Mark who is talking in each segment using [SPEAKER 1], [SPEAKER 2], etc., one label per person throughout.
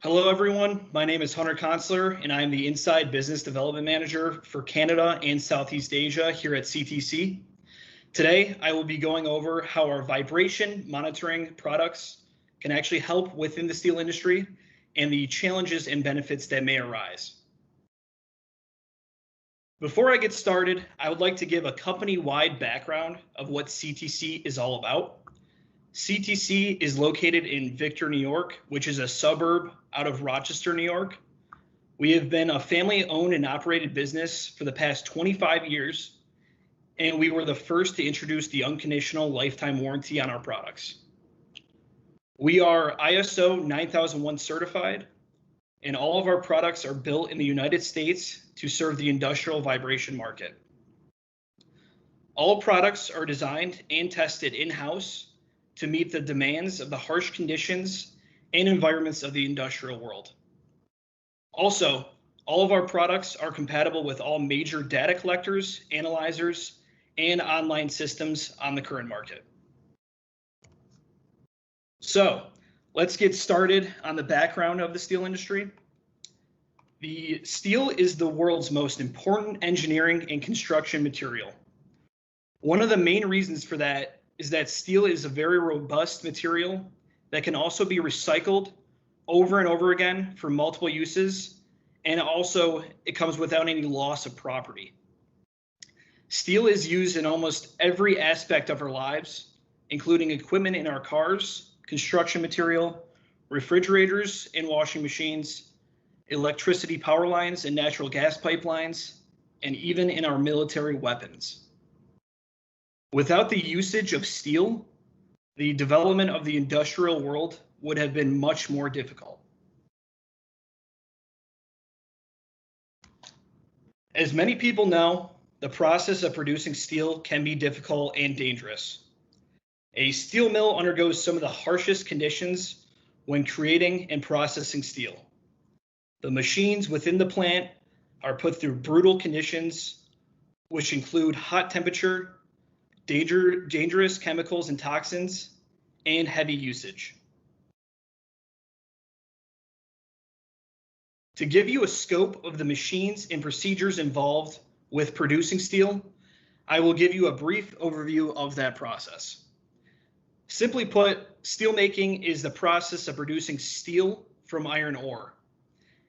[SPEAKER 1] Hello, everyone. My name is Hunter Consular, and I'm the Inside Business Development Manager for Canada and Southeast Asia here at CTC. Today, I will be going over how our vibration monitoring products can actually help within the steel industry and the challenges and benefits that may arise. Before I get started, I would like to give a company-wide background of what CTC is all about. CTC is located in Victor, New York, which is a suburb out of Rochester, New York. We have been a family-owned and operated business for the past 25 years, and we were the first to introduce the unconditional lifetime warranty on our products. We are ISO 9001 certified, and all of our products are built in the United States to serve the industrial vibration market. All products are designed and tested in-house to meet the demands of the harsh conditions and environments of the industrial world. Also, all of our products are compatible with all major data collectors, analyzers, and online systems on the current market. So let's get started on the background of the steel industry. The steel is the world's most important engineering and construction material. One of the main reasons for that is that steel is a very robust material that can also be recycled over and over again for multiple uses, and also it comes without any loss of property. Steel is used in almost every aspect of our lives, including equipment in our cars, construction material, refrigerators and washing machines, electricity power lines and natural gas pipelines, and even in our military weapons. Without the usage of steel, the development of the industrial world would have been much more difficult. As many people know, the process of producing steel can be difficult and dangerous. A steel mill undergoes some of the harshest conditions when creating and processing steel. The machines within the plant are put through brutal conditions, which include hot temperature, dangerous chemicals and toxins, and heavy usage. To give you a scope of the machines and procedures involved with producing steel, I will give you a brief overview of that process. Simply put, steelmaking is the process of producing steel from iron ore.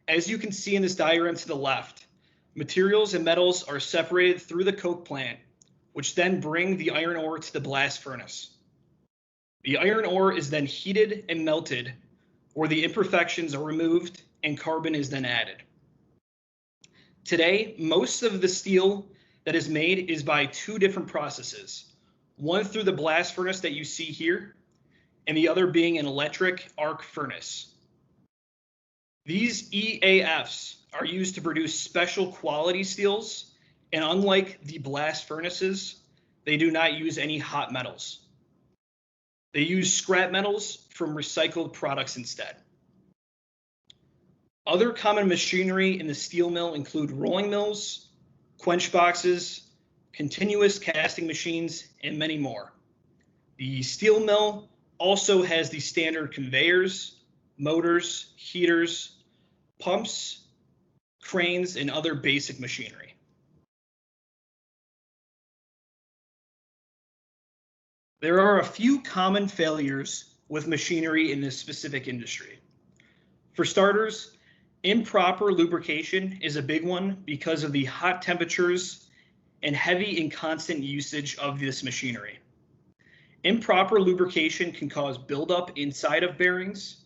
[SPEAKER 1] As you can see in this diagram to the left, materials and metals are separated through the coke plant, which then bring the iron ore to the blast furnace. The iron ore is then heated and melted, where the imperfections are removed and carbon is then added. Today, most of the steel that is made is by two different processes, one through the blast furnace that you see here, and the other being an electric arc furnace. These EAFs are used to produce special quality steels, and unlike the blast furnaces, they do not use any hot metals. They use scrap metals from recycled products instead. Other common machinery in the steel mill include rolling mills, quench boxes, continuous casting machines, and many more. The steel mill also has the standard conveyors, motors, heaters, pumps, cranes, and other basic machinery. There are a few common failures with machinery in this specific industry. For starters, improper lubrication is a big one because of the hot temperatures and heavy and constant usage of this machinery. Improper lubrication can cause buildup inside of bearings,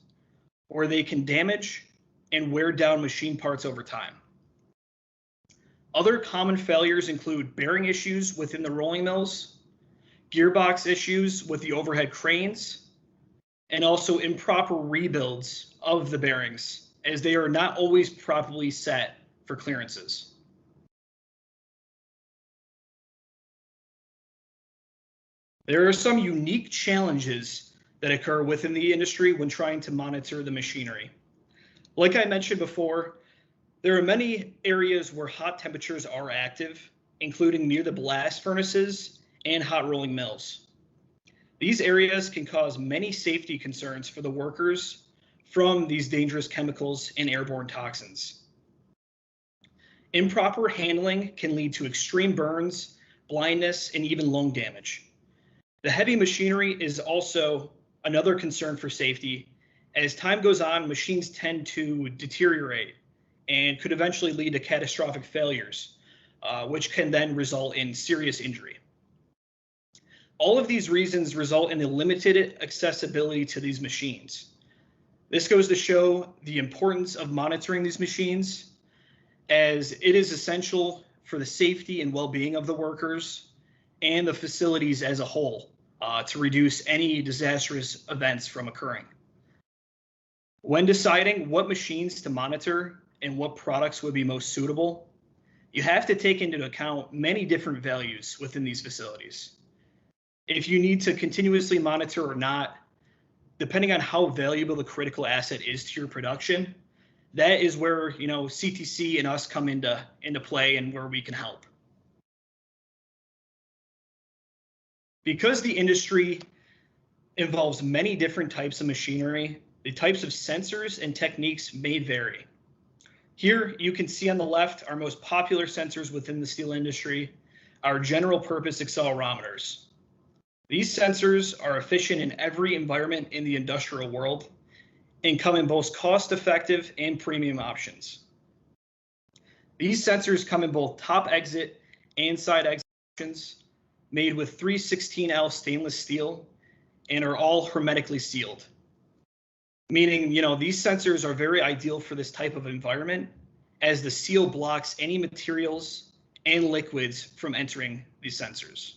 [SPEAKER 1] or they can damage and wear down machine parts over time. Other common failures include bearing issues within the rolling mills, gearbox issues with the overhead cranes, and also improper rebuilds of the bearings, as they are not always properly set for clearances. There are some unique challenges that occur within the industry when trying to monitor the machinery. Like I mentioned before, there are many areas where hot temperatures are active, including near the blast furnaces and hot rolling mills. These areas can cause many safety concerns for the workers from these dangerous chemicals and airborne toxins. Improper handling can lead to extreme burns, blindness, and even lung damage. The heavy machinery is also another concern for safety. As time goes on, machines tend to deteriorate and could eventually lead to catastrophic failures, which can then result in serious injury. All of these reasons result in a limited accessibility to these machines. This goes to show the importance of monitoring these machines, as it is essential for the safety and well-being of the workers and the facilities as a whole to reduce any disastrous events from occurring. When deciding what machines to monitor and what products would be most suitable, you have to take into account many different values within these facilities. If you need to continuously monitor or not, depending on how valuable the critical asset is to your production, that is where, CTC and us come into play and where we can help. Because the industry involves many different types of machinery, the types of sensors and techniques may vary. Here you can see on the left our most popular sensors within the steel industry, our general purpose accelerometers. These sensors are efficient in every environment in the industrial world and come in both cost-effective and premium options. These sensors come in both top exit and side exit options, made with 316L stainless steel and are all hermetically sealed. Meaning, these sensors are very ideal for this type of environment, as the seal blocks any materials and liquids from entering these sensors.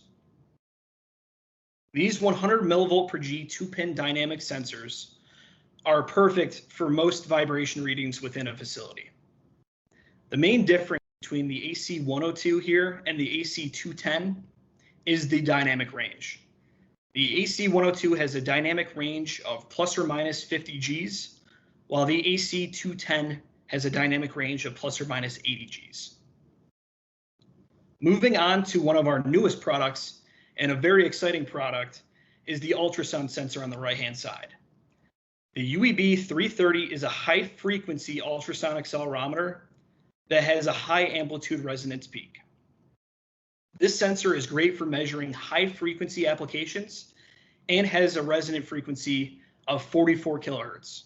[SPEAKER 1] These 100 millivolt per G 2-pin dynamic sensors are perfect for most vibration readings within a facility. The main difference between the AC 102 here and the AC 210 is the dynamic range. The AC 102 has a dynamic range of plus or minus 50 Gs, while the AC 210 has a dynamic range of plus or minus 80 Gs. Moving on to one of our newest products, and a very exciting product, is the ultrasound sensor on the right-hand side. The UEB 330 is a high-frequency ultrasound accelerometer that has a high amplitude resonance peak. This sensor is great for measuring high-frequency applications and has a resonant frequency of 44 kilohertz.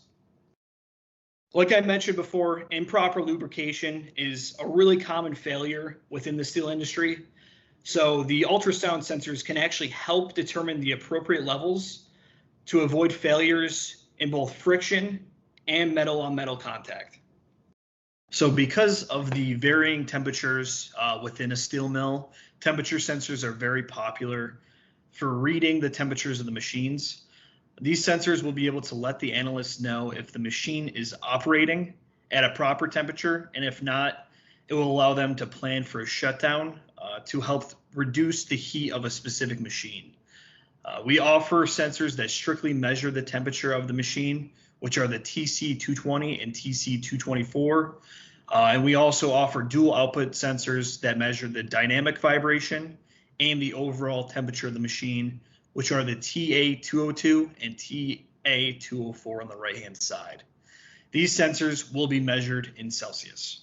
[SPEAKER 1] Like I mentioned before, improper lubrication is a really common failure within the steel industry. So the ultrasound sensors can actually help determine the appropriate levels to avoid failures in both friction and metal-on-metal contact. So because of the varying temperatures within a steel mill, temperature sensors are very popular for reading the temperatures of the machines. These sensors will be able to let the analysts know if the machine is operating at a proper temperature, and if not, it will allow them to plan for a shutdown to help reduce the heat of a specific machine. We offer sensors that strictly measure the temperature of the machine, which are the TC220 and TC224. And we also offer dual output sensors that measure the dynamic vibration and the overall temperature of the machine, which are the TA202 and TA204 on the right-hand side. These sensors will be measured in Celsius.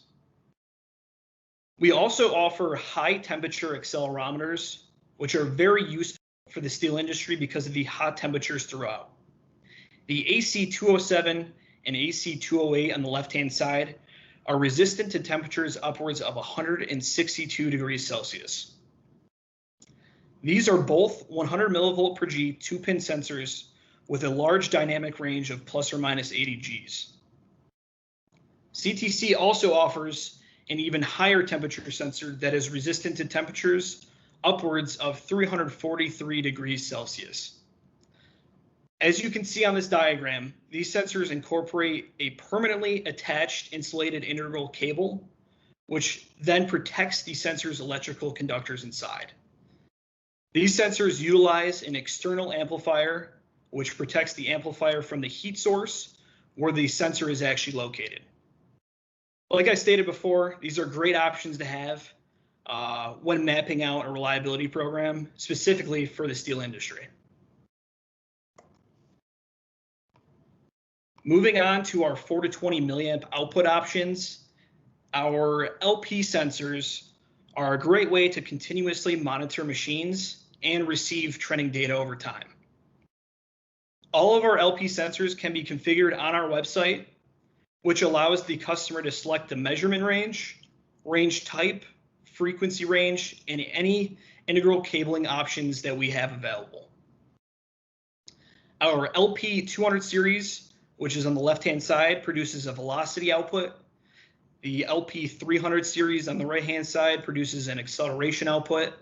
[SPEAKER 1] We also offer high temperature accelerometers, which are very useful for the steel industry because of the hot temperatures throughout. The AC207 and AC208 on the left-hand side are resistant to temperatures upwards of 162 degrees Celsius. These are both 100 millivolt per G 2-pin sensors with a large dynamic range of plus or minus 80 Gs. CTC also offers an even higher temperature sensor that is resistant to temperatures upwards of 343 degrees Celsius. As you can see on this diagram, these sensors incorporate a permanently attached insulated integral cable, which then protects the sensor's electrical conductors inside. These sensors utilize an external amplifier, which protects the amplifier from the heat source where the sensor is actually located. Like I stated before, these are great options to have when mapping out a reliability program, specifically for the steel industry. Moving on to our 4 to 20 milliamp output options, our LP sensors are a great way to continuously monitor machines and receive trending data over time. All of our LP sensors can be configured on our website, which allows the customer to select the measurement range, range type, frequency range, and any integral cabling options that we have available. Our LP 200 series, which is on the left-hand side, produces a velocity output. The LP 300 series on the right-hand side produces an acceleration output.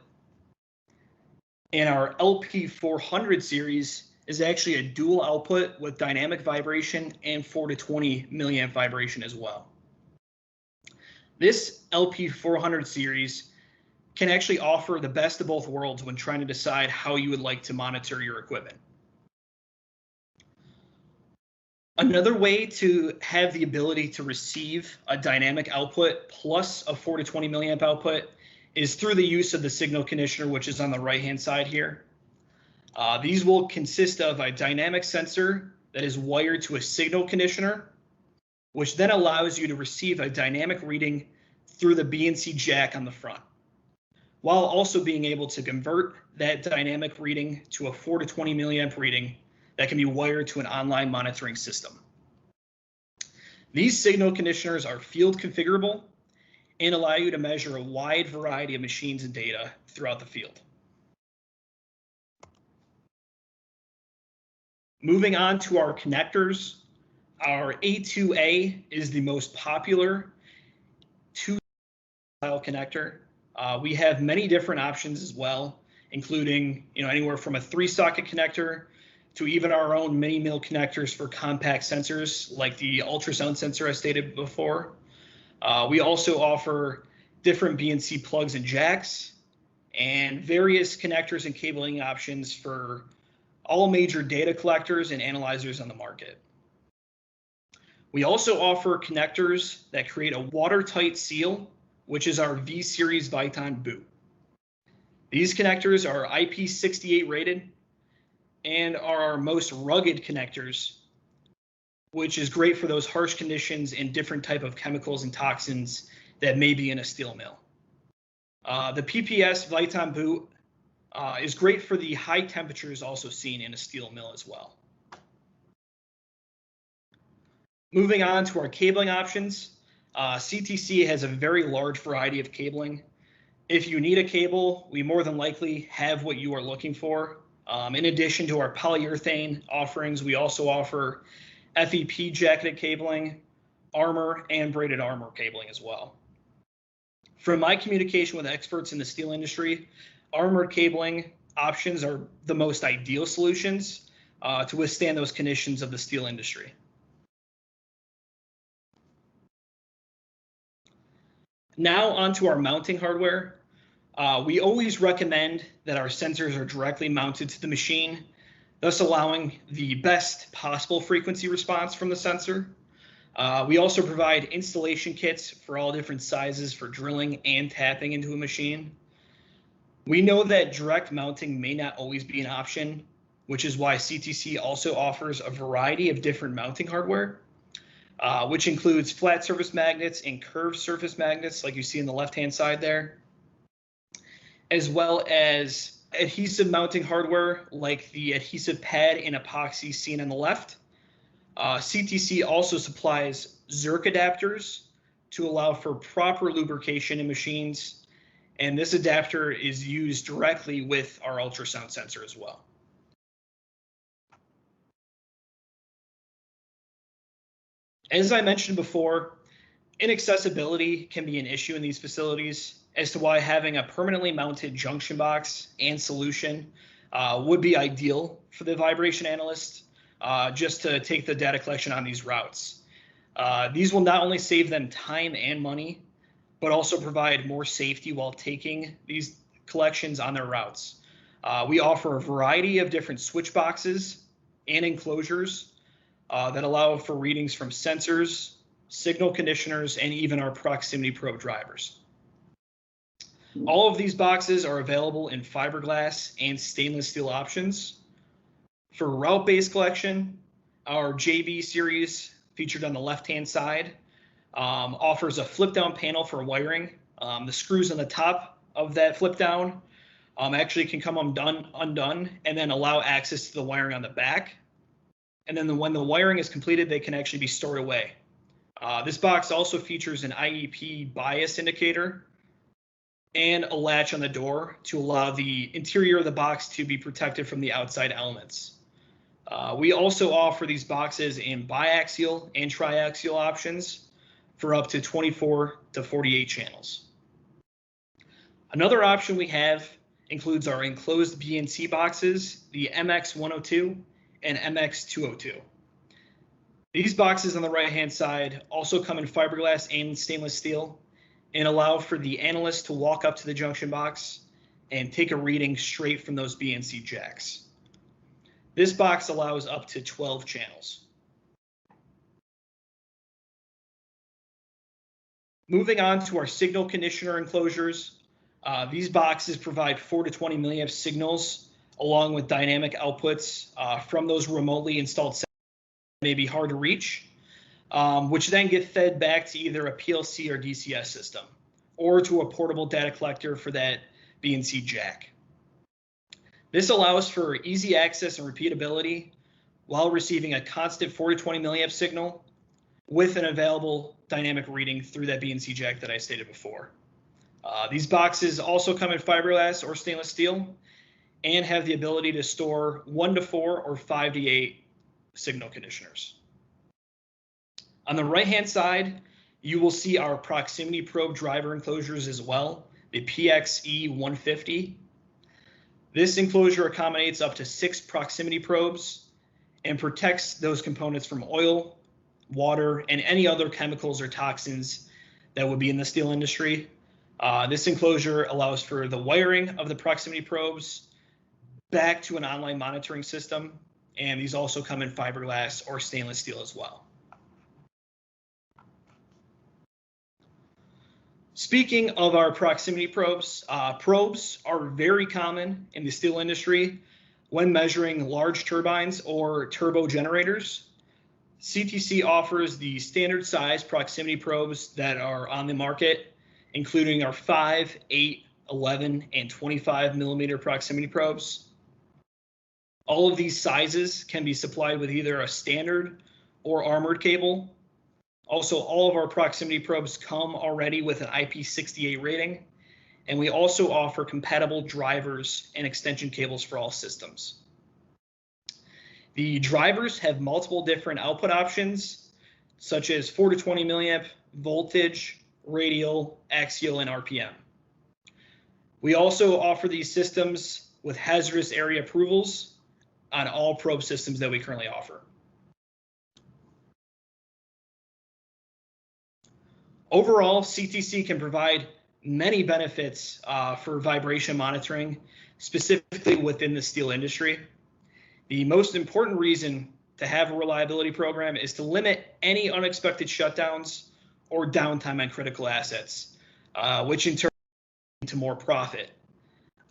[SPEAKER 1] And our LP 400 series is actually a dual output with dynamic vibration and 4 to 20 milliamp vibration as well. This LP 400 series can actually offer the best of both worlds when trying to decide how you would like to monitor your equipment. Another way to have the ability to receive a dynamic output plus a 4 to 20 milliamp output is through the use of the signal conditioner, which is on the right-hand side here. These will consist of a dynamic sensor that is wired to a signal conditioner, which then allows you to receive a dynamic reading through the BNC jack on the front, while also being able to convert that dynamic reading to a 4 to 20 milliamp reading that can be wired to an online monitoring system. These signal conditioners are field configurable and allow you to measure a wide variety of machines and data throughout the field. Moving on to our connectors, our A2A is the most popular two-style connector. We have many different options as well, including anywhere from a 3-socket connector to even our own mini mill connectors for compact sensors like the ultrasound sensor I stated before. We also offer different BNC plugs and jacks and various connectors and cabling options for all major data collectors and analyzers on the market. We also offer connectors that create a watertight seal, which is our V series Viton boot. These connectors are IP68 rated and are our most rugged connectors, which is great for those harsh conditions and different type of chemicals and toxins that may be in a steel mill. The PPS Viton boot is great for the high temperatures also seen in a steel mill as well. Moving on to our cabling options, CTC has a very large variety of cabling. If you need a cable, we more than likely have what you are looking for. In addition to our polyurethane offerings, we also offer FEP jacketed cabling, armor, and braided armor cabling as well. From my communication with experts in the steel industry, armored cabling options are the most ideal solutions to withstand those conditions of the steel industry. Now onto our mounting hardware. We always recommend that our sensors are directly mounted to the machine, thus allowing the best possible frequency response from the sensor. We also provide installation kits for all different sizes for drilling and tapping into a machine. We know that direct mounting may not always be an option, which is why CTC also offers a variety of different mounting hardware, which includes flat surface magnets and curved surface magnets like you see on the left-hand side there, as well as adhesive mounting hardware like the adhesive pad and epoxy seen on the left. CTC also supplies Zerk adapters to allow for proper lubrication in machines, and this adapter is used directly with our ultrasound sensor as well. As I mentioned before, inaccessibility can be an issue in these facilities, as to why having a permanently mounted junction box and solution would be ideal for the vibration analyst, just to take the data collection on these routes. These will not only save them time and money, but also provide more safety while taking these collections on their routes. We offer a variety of different switch boxes and enclosures that allow for readings from sensors, signal conditioners, and even our proximity probe drivers. All of these boxes are available in fiberglass and stainless steel options. For route-based collection, Our JB series, featured on the left-hand side, offers a flip-down panel for wiring. The screws on the top of that flip-down actually can come undone and then allow access to the wiring on the back. And then when the wiring is completed, they can actually be stored away. This box also features an IEP bias indicator and a latch on the door to allow the interior of the box to be protected from the outside elements. We also offer these boxes in biaxial and triaxial options for up to 24 to 48 channels. Another option we have includes our enclosed BNC boxes, the MX102 and MX202. These boxes on the right-hand side also come in fiberglass and stainless steel and allow for the analyst to walk up to the junction box and take a reading straight from those BNC jacks. This box allows up to 12 channels. Moving on to our signal conditioner enclosures, these boxes provide 4 to 20 milliamp signals along with dynamic outputs from those remotely installed sensors that may be hard to reach, which then get fed back to either a PLC or DCS system or to a portable data collector for that BNC jack. This allows for easy access and repeatability while receiving a constant 4 to 20 milliamp signal with an available dynamic reading through that BNC jack that I stated before. These boxes also come in fiberglass or stainless steel and have the ability to store 1 to 4 or 5 to 8 signal conditioners. On the right-hand side, you will see our proximity probe driver enclosures as well, the PXE150. This enclosure accommodates up to 6 proximity probes and protects those components from oil, water, and any other chemicals or toxins that would be in the steel industry. This enclosure allows for the wiring of the proximity probes back to an online monitoring system, and these also come in fiberglass or stainless steel as well. Speaking of our proximity probes, probes are very common in the steel industry when measuring large turbines or turbo generators. CTC offers the standard size proximity probes that are on the market, including our 5, 8, 11, and 25 millimeter proximity probes. All of these sizes can be supplied with either a standard or armored cable. Also, all of our proximity probes come already with an IP68 rating, and we also offer compatible drivers and extension cables for all systems. The drivers have multiple different output options, such as 4 to 20 milliamp, voltage, radial, axial, and RPM. We also offer these systems with hazardous area approvals on all probe systems that we currently offer. Overall, CTC can provide many benefits for vibration monitoring, specifically within the steel industry. The most important reason to have a reliability program is to limit any unexpected shutdowns or downtime on critical assets, which in turn leads to more profit.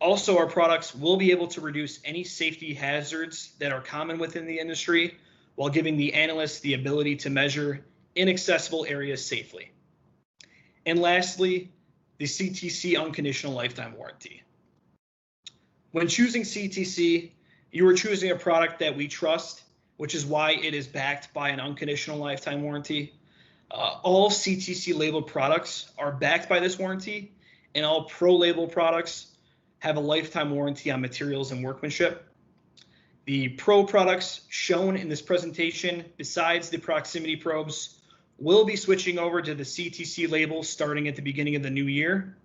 [SPEAKER 1] Also, our products will be able to reduce any safety hazards that are common within the industry while giving the analysts the ability to measure inaccessible areas safely. And lastly, the CTC unconditional lifetime warranty. When choosing CTC, you are choosing a product that we trust, which is why it is backed by an unconditional lifetime warranty. All CTC labeled products are backed by this warranty, and all Pro label products have a lifetime warranty on materials and workmanship. The Pro products shown in this presentation, besides the proximity probes, will be switching over to the CTC label starting at the beginning of the new year,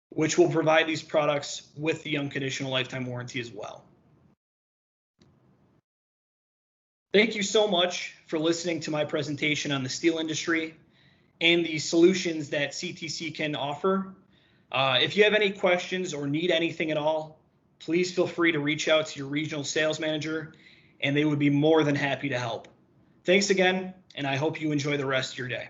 [SPEAKER 1] which will provide these products with the unconditional lifetime warranty as well. Thank you so much for listening to my presentation on the steel industry and the solutions that CTC can offer. If you have any questions or need anything at all, please feel free to reach out to your regional sales manager, and they would be more than happy to help. Thanks again, and I hope you enjoy the rest of your day.